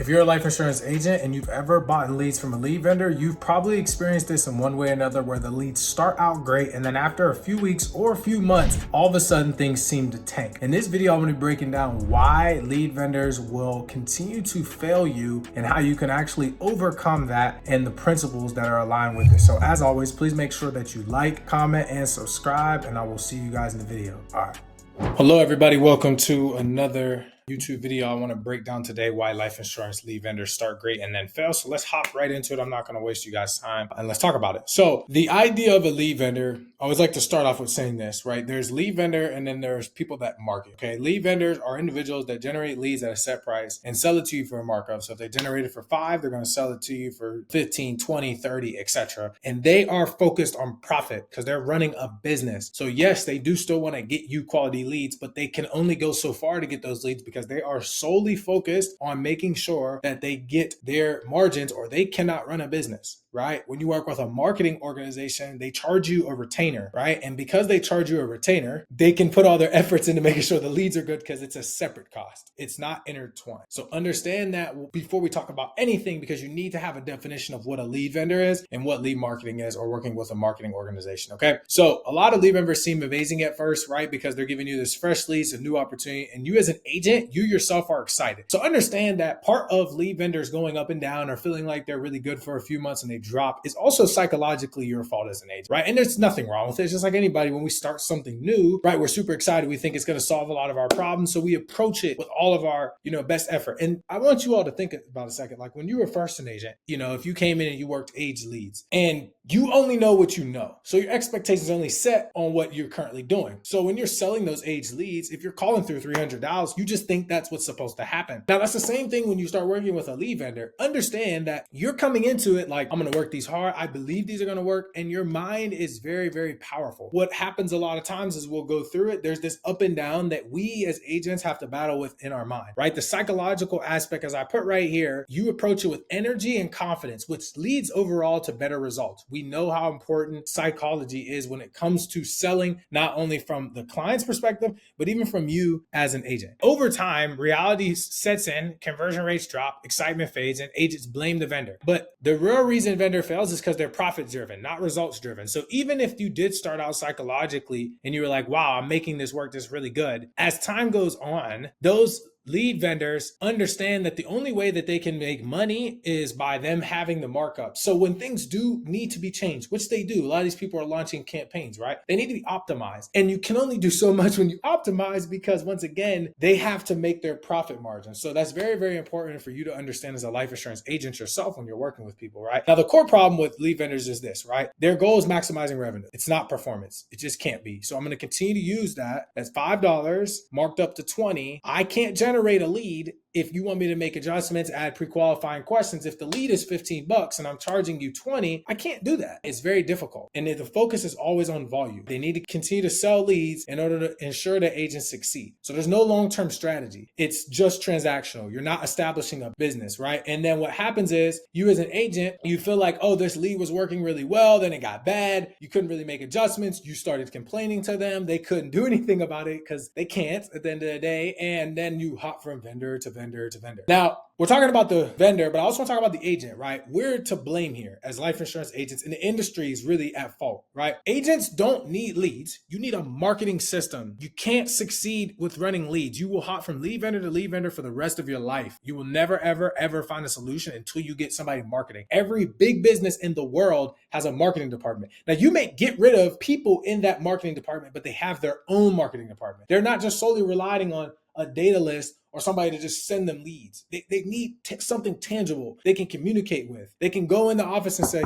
If you're a life insurance agent and you've ever bought leads from a lead vendor, you've probably experienced this in one way or another where the leads start out great and then after a few weeks or a few months, all of a sudden things seem to tank. In this video, I'm going to be breaking down why lead vendors will continue to fail you and how you can actually overcome that and the principles that are aligned with it. So as always, please make sure that you like, comment, and subscribe, and I will see you guys in the video. All right. Hello, everybody. Welcome to another YouTube video. I want to break down today why life insurance lead vendors start great and then fail. So let's hop right into it. I'm not going to waste you guys' time and let's talk about it. So the idea of a lead vendor, I always like to start off with saying this, right? There's lead vendor and then there's people that market. Okay. Lead vendors are individuals that generate leads at a set price and sell it to you for a markup. So if they generate it for 5, they're going to sell it to you for 15, 20, 30, etc. And they are focused on profit because they're running a business. So yes, they do still want to get you quality leads, but they can only go so far to get those leads because they are solely focused on making sure that they get their margins or they cannot run a business. Right? When you work with a marketing organization, they charge you a retainer, right? And because they charge you a retainer, they can put all their efforts into making sure the leads are good because it's a separate cost. It's not intertwined. So understand that before we talk about anything, because you need to have a definition of what a lead vendor is and what lead marketing is or working with a marketing organization, okay? So a lot of lead vendors seem amazing at first, right? Because they're giving you this fresh leads, a new opportunity, and you as an agent, you yourself are excited. So understand that part of lead vendors going up and down or feeling like they're really good for a few months and they drop is also psychologically your fault as an agent, right? And there's nothing wrong with it. It's just like anybody, when we start something new, right? We're super excited. We think it's going to solve a lot of our problems. So we approach it with all of our, best effort. And I want you all to think about a second, like when you were first an agent, if you came in and you worked aged leads and you only know what you know. So your expectations are only set on what you're currently doing. So when you're selling those aged leads, if you're calling through $300, you just think that's what's supposed to happen. Now that's the same thing when you start working with a lead vendor. Understand that you're coming into it like, I'm going to work these hard. I believe these are going to work. And your mind is very, very powerful. What happens a lot of times is we'll go through it. There's this up and down that we as agents have to battle with in our mind, right? The psychological aspect, as I put right here, you approach it with energy and confidence, which leads overall to better results. We know how important psychology is when it comes to selling, not only from the client's perspective, but even from you as an agent. Over time, reality sets in, conversion rates drop, excitement fades, and agents blame the vendor. But the real reason vendor fails is because they're profit driven, not results driven. So even if you did start out psychologically and you were like, wow, I'm making this work, this is really good. As time goes on, those lead vendors understand that the only way that they can make money is by them having the markup. So when things do need to be changed, which they do, a lot of these people are launching campaigns, right? They need to be optimized. And you can only do so much when you optimize because once again, they have to make their profit margin. So that's very, very important for you to understand as a life insurance agent yourself when you're working with people, right? Now, the core problem with lead vendors is this, right? Their goal is maximizing revenue. It's not performance. It just can't be. So I'm going to continue to use that. That's $5 marked up to 20. I can't generate a lead if you want me to make adjustments, add pre-qualifying questions. If the lead is $15 and I'm charging you 20, I can't do that. It's very difficult. And the focus is always on volume. They need to continue to sell leads in order to ensure that agents succeed. So there's no long-term strategy. It's just transactional. You're not establishing a business, right? And then what happens is you as an agent, you feel like, oh, this lead was working really well. Then it got bad. You couldn't really make adjustments. You started complaining to them. They couldn't do anything about it because they can't at the end of the day. And then you hop from vendor to vendor to vendor. Now, we're talking about the vendor, but I also want to talk about the agent, right? We're to blame here as life insurance agents, and the industry is really at fault, right? Agents don't need leads. You need a marketing system. You can't succeed with running leads. You will hop from lead vendor to lead vendor for the rest of your life. You will never, ever, ever find a solution until you get somebody marketing. Every big business in the world has a marketing department. Now, you may get rid of people in that marketing department, but they have their own marketing department. They're not just solely relying on a data list or somebody to just send them leads. They need something tangible they can communicate with. They can go in the office and say,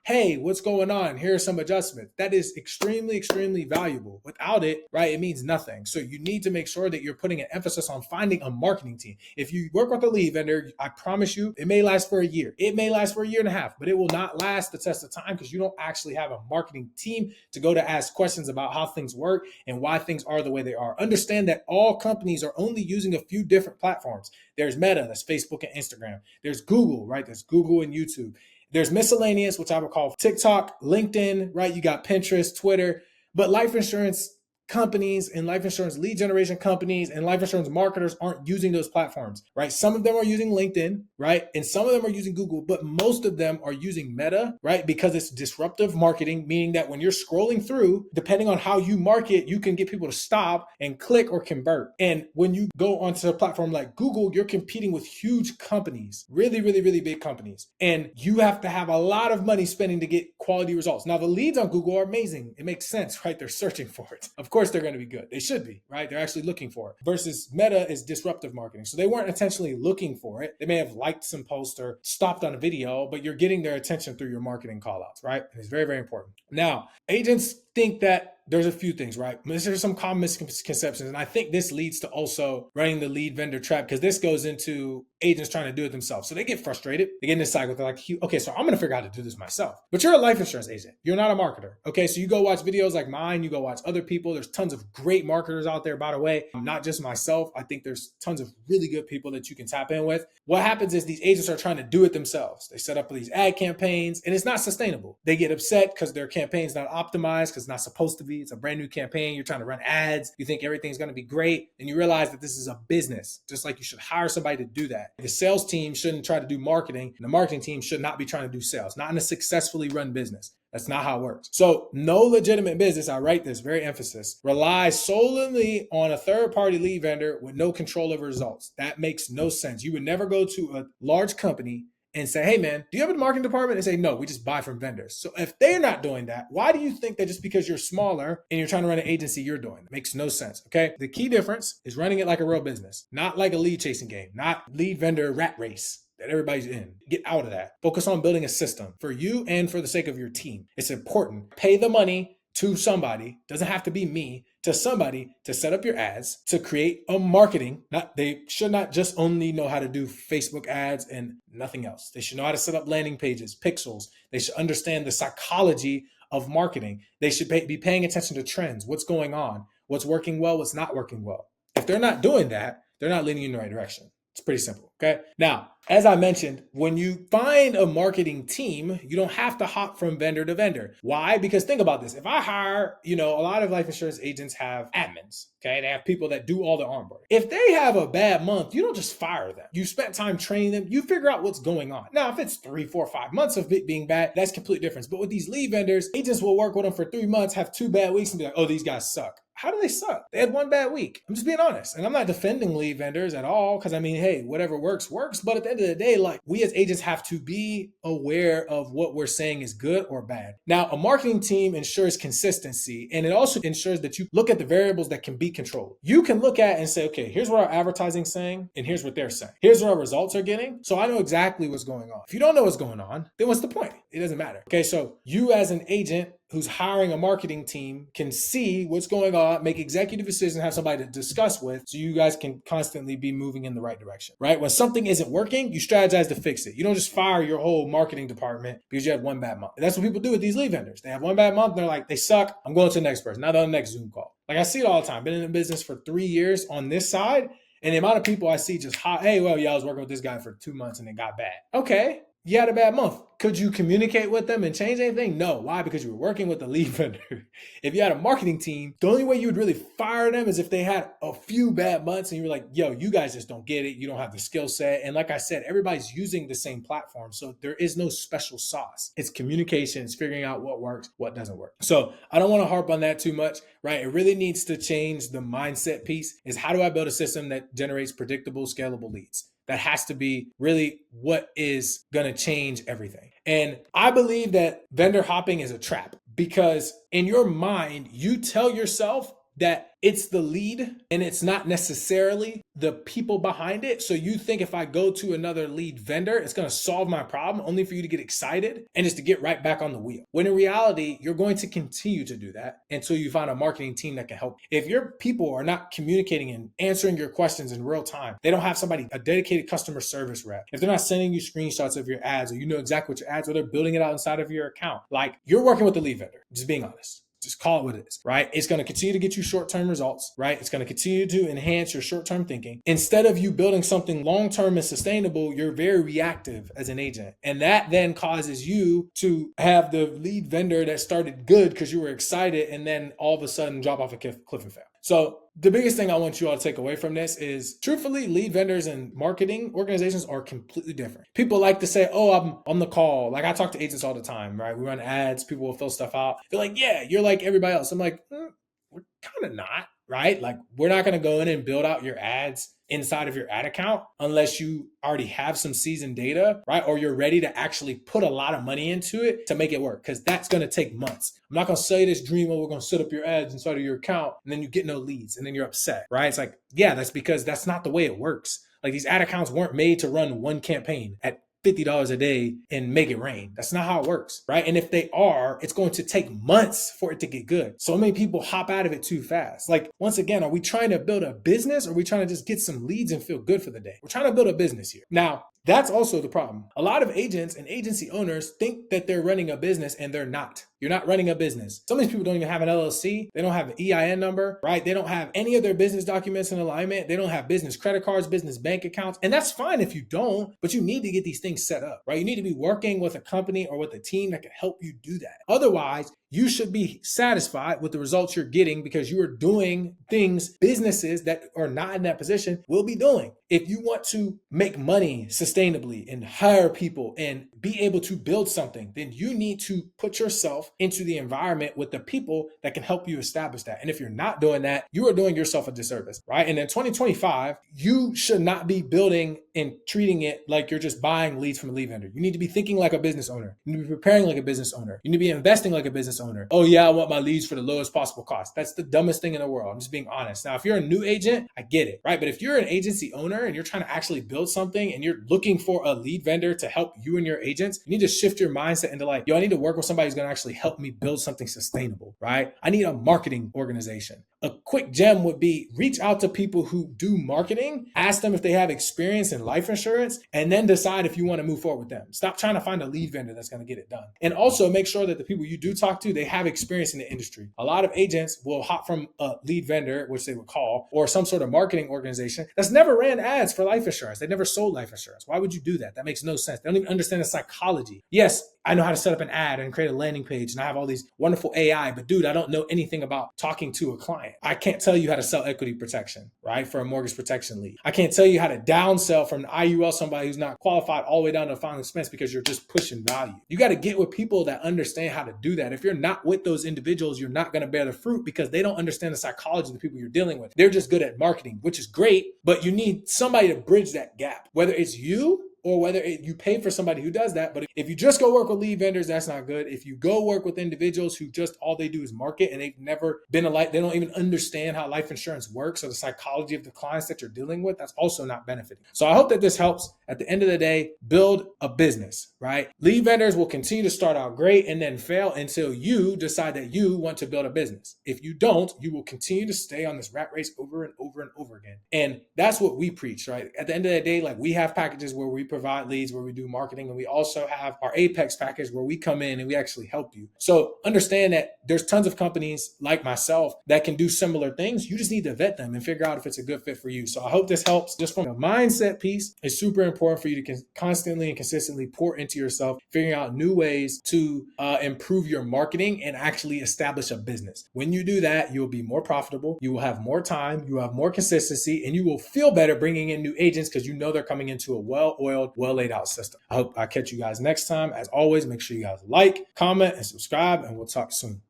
hey, what's going on? Here are some adjustments. That is extremely, extremely valuable. Without it, right, it means nothing. So you need to make sure that you're putting an emphasis on finding a marketing team. If you work with a lead vendor, I promise you, it may last for a year. It may last for a year and a half, but it will not last the test of time because you don't actually have a marketing team to go to ask questions about how things work and why things are the way they are. Understand that all companies are only using a few different platforms. There's Meta, that's Facebook and Instagram. There's Google, right? There's Google and YouTube. There's miscellaneous, which I would call TikTok, LinkedIn, right? You got Pinterest, Twitter, but life insurance companies and life insurance lead generation companies and life insurance marketers aren't using those platforms, right? Some of them are using LinkedIn, right? And some of them are using Google, but most of them are using Meta, right? Because it's disruptive marketing, meaning that when you're scrolling through, depending on how you market, you can get people to stop and click or convert. And when you go onto a platform like Google, you're competing with huge companies, really, really, really big companies. And you have to have a lot of money spending to get quality results. Now, the leads on Google are amazing. It makes sense, right? They're searching for it. Of course, they're going to be good. They should be, right? They're actually looking for it. Versus Meta is disruptive marketing. So they weren't intentionally looking for it. They may have liked some post or stopped on a video, but you're getting their attention through your marketing callouts, right? And it's very, very important. Now, agents think that there's a few things, right? There's some common misconceptions. And I think this leads to also running the lead vendor trap, because this goes into agents trying to do it themselves. So they get frustrated. They get in this cycle. They're like, okay, so I'm going to figure out how to do this myself. But you're a life insurance agent. You're not a marketer. Okay, so you go watch videos like mine. You go watch other people. There's tons of great marketers out there, by the way. Not just myself. I think there's tons of really good people that you can tap in with. What happens is these agents are trying to do it themselves. They set up these ad campaigns and it's not sustainable. They get upset because their campaign's not optimized, because it's not supposed to be. It's a brand new campaign. You're trying to run ads. You think everything's going to be great. And you realize that this is a business, just like you should hire somebody to do that. The sales team shouldn't try to do marketing, and the marketing team should not be trying to do sales, not in a successfully run business. That's not how it works. So no legitimate business, I write this, very emphasis, relies solely on a third-party lead vendor with no control over results. That makes no sense. You would never go to a large company and say, hey man, do you have a marketing department? And say, no, we just buy from vendors. So if they're not doing that, why do you think that just because you're smaller and you're trying to run an agency, you're doing it? It makes no sense, okay? The key difference is running it like a real business, not like a lead chasing game, not lead vendor rat race that everybody's in. Get out of that. Focus on building a system for you and for the sake of your team. It's important. Pay the money to somebody, doesn't have to be me, to somebody to set up your ads, to create a marketing. They should not just only know how to do Facebook ads and nothing else. They should know how to set up landing pages, pixels. They should understand the psychology of marketing. They should be paying attention to trends, what's going on, what's working well, what's not working well. If they're not doing that, they're not leading you in the right direction. It's pretty simple, okay? Now, as I mentioned, when you find a marketing team, you don't have to hop from vendor to vendor. Why? Because think about this. If I hire, a lot of life insurance agents have admins, okay? They have people that do all the onboarding. If they have a bad month, you don't just fire them. You spent time training them. You figure out what's going on. Now, if it's 3, 4, 5 months of it being bad, that's completely different. But with these lead vendors, agents will work with them for 3 months, have 2 bad weeks and be like, oh, these guys suck. How do they suck? They had 1 bad week. I'm just being honest. And I'm not defending lead vendors at all, because hey, whatever works, works. But at the end of the day, we as agents have to be aware of what we're saying is good or bad. Now, a marketing team ensures consistency, and it also ensures that you look at the variables that can be controlled. You can look at and say, okay, here's what our advertising's saying, and here's what they're saying. Here's what our results are getting. So I know exactly what's going on. If you don't know what's going on, then what's the point? It doesn't matter. Okay, so you as an agent who's hiring a marketing team can see what's going on, make executive decisions, have somebody to discuss with, so you guys can constantly be moving in the right direction, right? When something isn't working, you strategize to fix it. You don't just fire your whole marketing department because you had 1 bad month. And that's what people do with these lead vendors. They have 1 bad month, and they're like, they suck, I'm going to the next person, now they're on the next Zoom call. I see it all the time. Been in the business for 3 years on this side, and the amount of people I see just, hey, well, I was working with this guy for 2 months and it got bad. Okay. You had a bad month. Could you communicate with them and change anything? No. Why? Because you were working with the lead vendor. If you had a marketing team, the only way you would really fire them is if they had a few bad months and you were like, yo, you guys just don't get it. You don't have the skill set. And like I said, everybody's using the same platform. So there is no special sauce. It's communication. It's figuring out what works, what doesn't work. So I don't want to harp on that too much, right? It really needs to change the mindset piece, is how do I build a system that generates predictable, scalable leads? That has to be really what is going to change everything. And I believe that vendor hopping is a trap, because in your mind, you tell yourself that it's the lead and it's not necessarily the people behind it. So you think if I go to another lead vendor, it's going to solve my problem, only for you to get excited and just to get right back on the wheel. When in reality, you're going to continue to do that until you find a marketing team that can help. If your people are not communicating and answering your questions in real time, they don't have somebody, a dedicated customer service rep, if they're not sending you screenshots of your ads, or you know exactly what your ads are, they're building it out inside of your account, you're working with the lead vendor, just being honest. Just call it what it is, right? It's going to continue to get you short-term results, right? It's going to continue to enhance your short-term thinking. Instead of you building something long-term and sustainable, you're very reactive as an agent. And that then causes you to have the lead vendor that started good because you were excited and then all of a sudden drop off a cliff and fail. So the biggest thing I want you all to take away from this is, truthfully, lead vendors and marketing organizations are completely different. People like to say, oh, I'm on the call. Like, I talk to agents all the time, right? We run ads, people will fill stuff out. They're like, yeah, you're like everybody else. I'm like, we're kind of not, right? Like, we're not going to go in and build out your ads inside of your ad account unless you already have some seasoned data, right? Or you're ready to actually put a lot of money into it to make it work, because that's going to take months. I'm not going to sell you this dream of we're going to set up your ads inside of your account and then you get no leads and then you're upset, right? It's like, yeah, that's because that's not the way it works. Like, these ad accounts weren't made to run one campaign at $50 a day and make it rain. That's not how it works, right? And if they are, it's going to take months for it to get good. So many people hop out of it too fast. Like, once again, are we trying to build a business or are we trying to just get some leads and feel good for the day? We're trying to build a business here. Now, that's also the problem. A lot of agents and agency owners think that they're running a business and they're not. You're not running a business. Some of these people don't even have an LLC. They don't have an EIN number, right? They don't have any of their business documents in alignment. They don't have business credit cards, business bank accounts. And that's fine if you don't, but you need to get these things set up, right? You need to be working with a company or with a team that can help you do that. Otherwise, you should be satisfied with the results you're getting because you are doing things businesses that are not in that position will be doing. If you want to make money sustainably and hire people and be able to build something, then you need to put yourself into the environment with the people that can help you establish that. And if you're not doing that, you are doing yourself a disservice, right? And in 2025, you should not be building and treating it like you're just buying leads from a lead vendor. You need to be thinking like a business owner. You need to be preparing like a business owner. You need to be investing like a business owner. Oh yeah, I want my leads for the lowest possible cost. That's the dumbest thing in the world. I'm just being honest. Now, if you're a new agent, I get it, right? But if you're an agency owner and you're trying to actually build something and you're looking for a lead vendor to help you and your agents, you need to shift your mindset into like, yo, I need to work with somebody who's going to actually help me build something sustainable, right? I need a marketing organization. A quick gem would be reach out to people who do marketing, ask them if they have experience in life insurance, and then decide if you want to move forward with them. Stop trying to find a lead vendor that's going to get it done. And also make sure that the people you do talk to, they have experience in the industry. A lot of agents will hop from a lead vendor, which they would call, or some sort of marketing organization that's never ran ads for life insurance. They never sold life insurance. Why would you do that? That makes no sense. They don't even understand the psychology. Yes, I know how to set up an ad and create a landing page, and I have all these wonderful AI, but dude, I don't know anything about talking to a client. I can't tell you how to sell equity protection, right? For a mortgage protection lead. I can't tell you how to downsell from an IUL somebody who's not qualified all the way down to final expense because you're just pushing value. You got to get with people that understand how to do that. If you're not with those individuals, you're not going to bear the fruit because they don't understand the psychology of the people you're dealing with. They're just good at marketing, which is great, but you need somebody to bridge that gap, whether it's you or whether you pay for somebody who does that. But if you just go work with lead vendors, that's not good. If you go work with individuals who just all they do is market and they've never been they don't even understand how life insurance works or the psychology of the clients that you're dealing with, that's also not benefiting. So I hope that this helps. At the end of the day, build a business, right? Lead vendors will continue to start out great and then fail until you decide that you want to build a business. If you don't, you will continue to stay on this rat race over and over and over again. And that's what we preach, right? At the end of the day, like, we have packages where we provide leads, where we do marketing, and we also have our Apex package where we come in and we actually help you. So understand that there's tons of companies like myself that can do similar things. You just need to vet them and figure out if it's a good fit for you. So I hope this helps. Just from a mindset piece, it's super important for you to constantly and consistently pour into yourself, figuring out new ways to improve your marketing and actually establish a business. When you do that, you'll be more profitable, you will have more time, you will have more consistency, and you will feel better bringing in new agents because you know they're coming into a well-oiled, well-laid out system. I hope I catch you guys next time. As always, make sure you guys like, comment, and subscribe, and we'll talk soon.